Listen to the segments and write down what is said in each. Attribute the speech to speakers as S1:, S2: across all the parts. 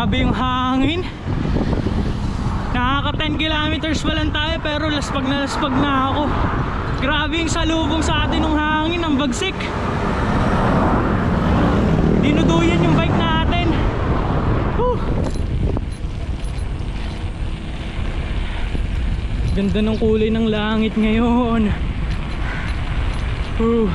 S1: Grabe yung hangin. Nakaka 10 kilometers pa lang tayo pero laspag na ako. Grabe yung salubong sa atin ng hangin, ang bagsik. Dinuduyan yung bike natin. Whew. Ganda ng kulay ng langit ngayon. Whew.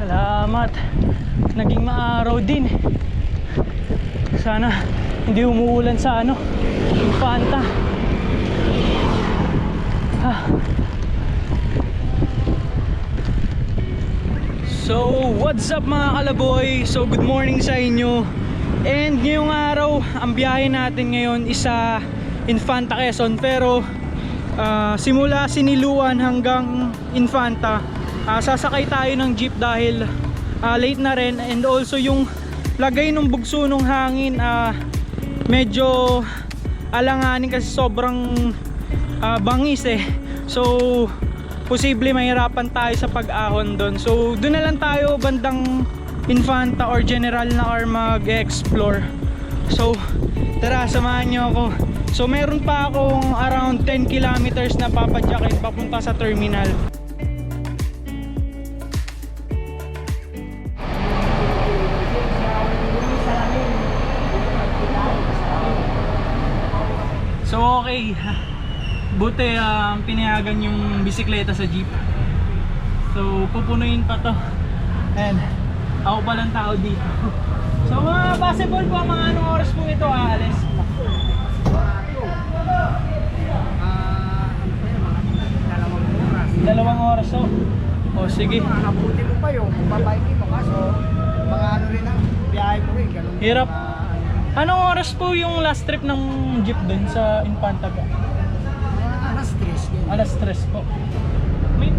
S1: Salamat. Naging maaraw din. Sana hindi umuulan sa infanta. So what's up mga Kalaboy? So good morning sa inyo. And ngayong araw, ang biyahe natin ngayon is sa Infanta, Quezon. Pero simula Siniluan hanggang Infanta, sasakay tayo ng jeep dahil late na rin. And also yung lagay ng bugso ng hangin, medyo alanganin kasi sobrang bangis eh. So posible mahirapan tayo sa pag-ahon doon. So doon na lang tayo bandang Infanta or General na or mag-explore. So tara, samahan nyo ako. So meron pa akong around 10 kilometers na papadyakin papunta sa terminal. So okay, buti pinayagan yung bisikleta sa jeep. So pupunuin pa to. And ako palang tao dito. So mga possible po, mga anong oras po ito aalis? 2 oras. So o sige,
S2: nakabuti mo pa yung babaykin mo kaso mga rin ang biyahe mo rin.
S1: Hirap. Anong oras po yung last trip ng jeep dun sa Infanta po?
S2: Alas 3.
S1: Alas 3 po. May...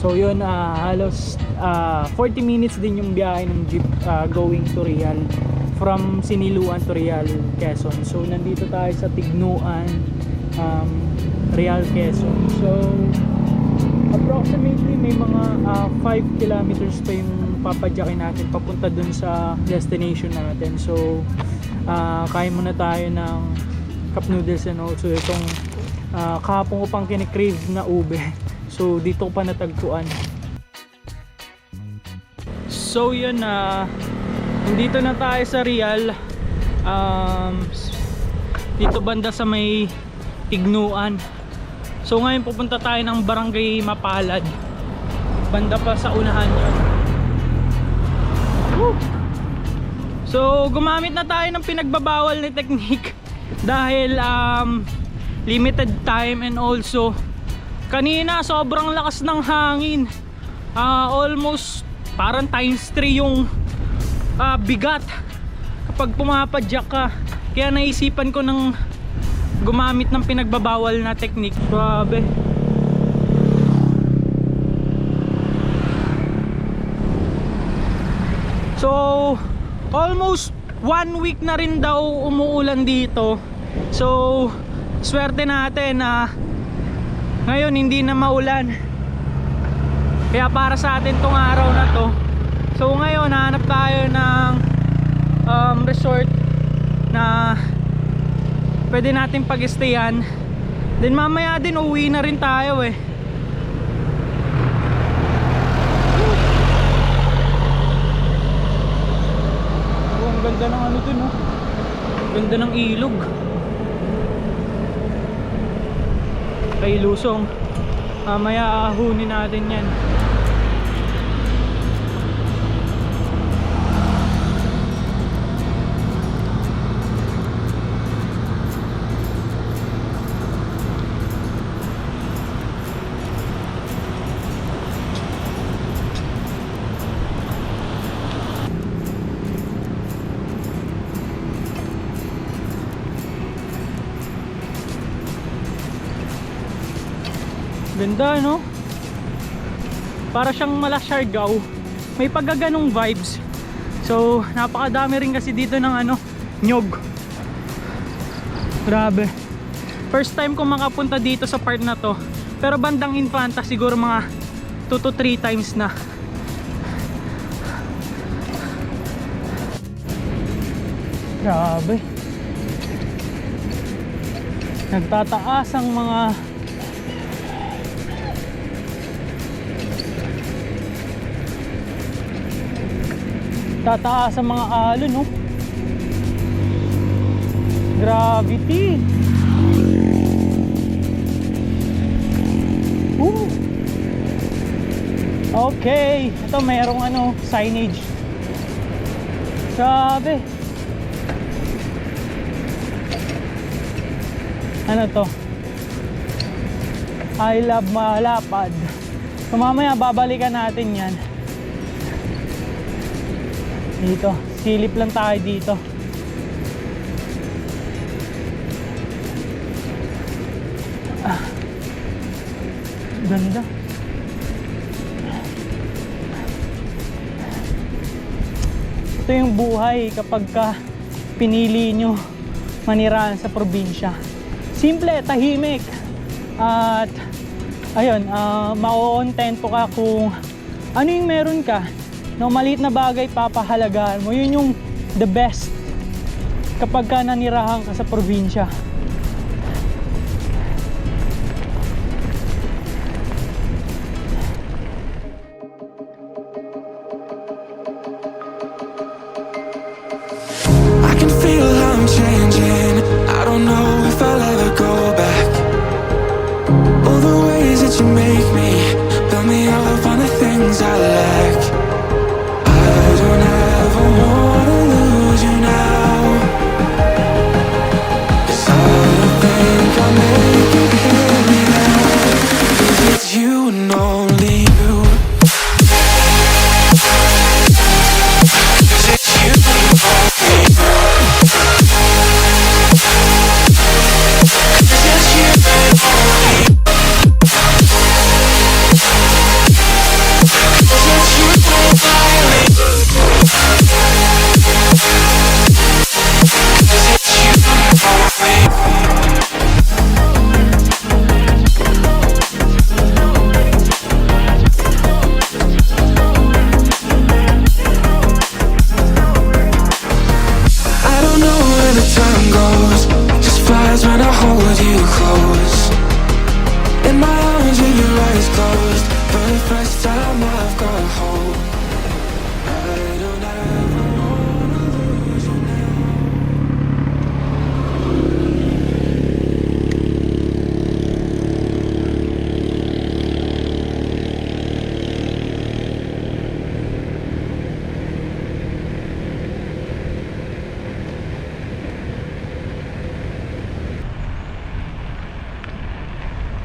S1: So yun, halos 40 minutes din yung biyahe ng jeep going to Real, from Siniluan to Real, Quezon. So nandito tayo sa Tignuan, Real, Quezon. So approximately may mga 5 kilometers pa yung papadyakin natin papunta dun sa destination natin. So kain muna tayo ng cup noodles and also itong kahapon ko pang kinikrave na ube. So dito ko pa natagpuan. So yun, nandito na tayo sa Real, dito banda sa may Tignuan. So ngayon pupunta tayo ng Barangay Mapalad, banda pa sa unahan yun. Woo! So gumamit na tayo ng pinagbabawal na technique dahil limited time, and also kanina sobrang lakas ng hangin, almost parang times 3 yung bigat kapag pumapadyak ka. Kaya naisipan ko ng gumamit ng pinagbabawal na technique. Grabe. So almost 1 week na rin daw umuulan dito. So swerte natin na ngayon hindi na maulan, kaya para sa atin tong araw na to. So ngayon hanap tayo ng resort na pwede natin pag-stayan. Then mamaya din uwi na rin tayo eh. Oh, ang ganda ng ano dun, oh. Ganda ng ilog. Kay Lusong, mamaya ahunin natin yan. Ganda, no? Para siyang Malasyargao. May paggaganong vibes. So, napakadami rin kasi dito ng ano, nyog. Grabe. First time ko makapunta dito sa part na to. Pero bandang Infanta siguro mga 2 to 3 times na. Grabe. Nagtataas ang mga alon, no? Gravity. Woo. Okay, ito mayroong ano, signage. Grabe. Ano to? I love malapad. So mamaya babalikan natin yan. Dito, silip lang tayo dito. Ganda. Ito yung buhay kapag ka pinili nyo manirahan sa probinsya. Simple, tahimik. At ayun, ma-contento ka kung ano yung meron ka. No, maliit na bagay papahalagaan mo. Yun yung the best kapag ka nanirahan ka sa probinsya.
S3: I can feel how I'm changing. I don't know if I'll ever go back. All the ways that you make me, build me up on the things I lack. I don't ever wanna lose you now, 'cause I don't think I'll make it here without. 'Cause it's you and only you. 'Cause it's you and only you. 'Cause it's you and only you. 'Cause it's you and only you. I don't know where the time goes, just flies when I hold you close. In my arms with your eyes closed, for the first time I've got hope. I don't ever wanna lose you now.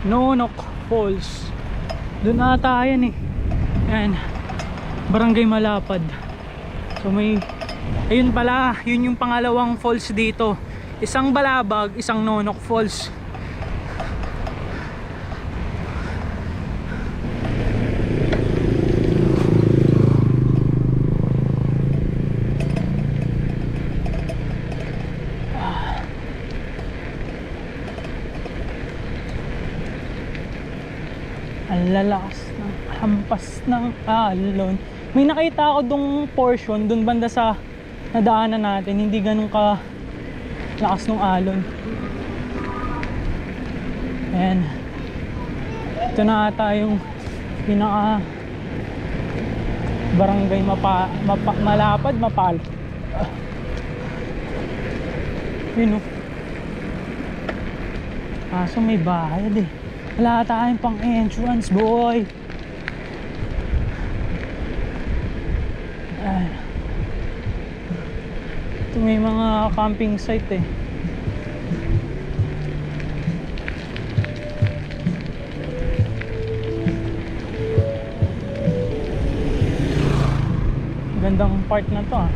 S1: Ninokfalls. Doon ata yan eh. Yan. Barangay Malapad. So may, ayun pala, yun yung pangalawang falls dito. Isang Balabag, isang Ninokfalls. Ang lalakas ng hampas ng alon. May nakita ako dong portion dun banda sa nadaanan natin, hindi ganun ka lakas ng alon. Ayan, ito na ata yung pinaka barangay Malapad, Mapal. Yun o. Kaso may bayad eh. Wala tayong pang entrance, boy. Ayan. Ito may mga camping site eh. Gandang part na to ah.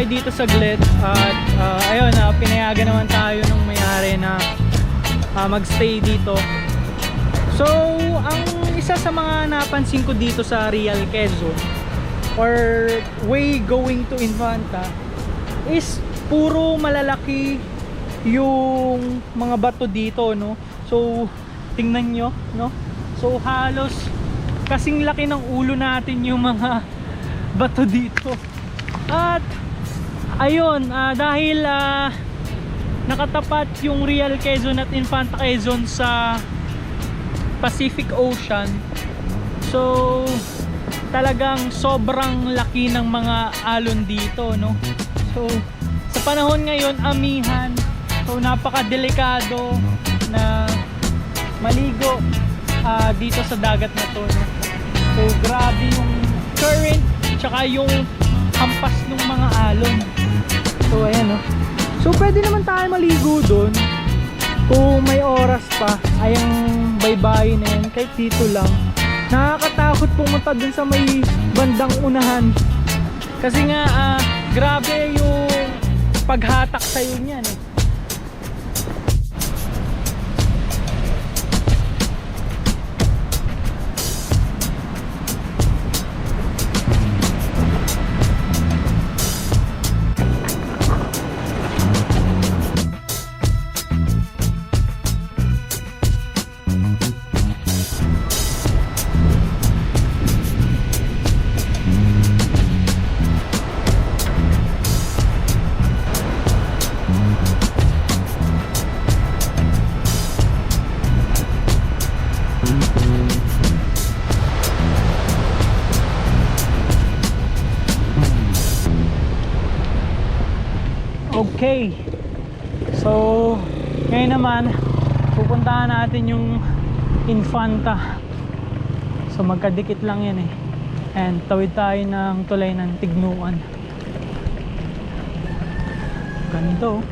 S1: dito saglit at ayun, pinayagan naman tayo nung may-ari na magstay dito. So ang isa sa mga napansin ko dito sa Real Quezon or way going to Infanta is puro malalaki yung mga bato dito, no? So tingnan nyo, no? So halos kasing laki ng ulo natin yung mga bato dito. At ayun, dahil nakatapat yung Real Quezon at Infanta Quezon sa Pacific Ocean, so talagang sobrang laki ng mga alon dito, no? So sa panahon ngayon, amihan, so napakadelikado na maligo dito sa dagat na to, no? So grabe yung current tsaka yung hampas ng mga alon. So ayan, no? So pwede naman tayo maligo doon kung may oras pa. Ayang baybayin na yan, kahit dito lang. Nakakatakot pumunta dun sa may bandang unahan kasi nga grabe yung paghatak sa'yo niyan, eh. Okay, so ngayon naman pupuntahan natin yung Infanta. So magkadikit lang yan, eh. And tawid tayo ng tulay ng Tignuan. Ganito.